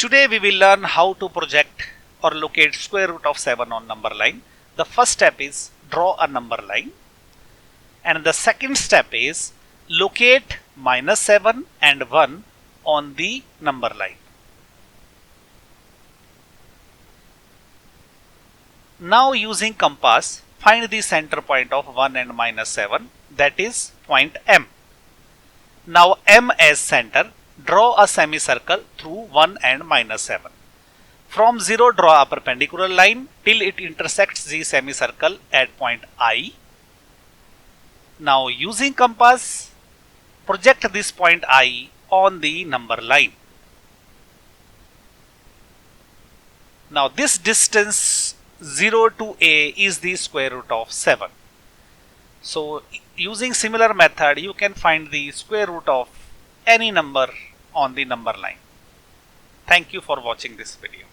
Today we will learn how to project or locate square root of 7 on number line. The first step is draw a number line, and the second step is locate minus 7 and 1 on the number line. Now using compass, find the center point of 1 and minus 7, that is point M. Now M as center, draw a semicircle through 1 and minus 7. From 0 draw a perpendicular line till it intersects the semicircle at point I. Now using compass, project this point I on the number line. Now this distance 0 to A is the square root of 7. So using similar method you can find the square root of any number on the number line. Thank you for watching this video.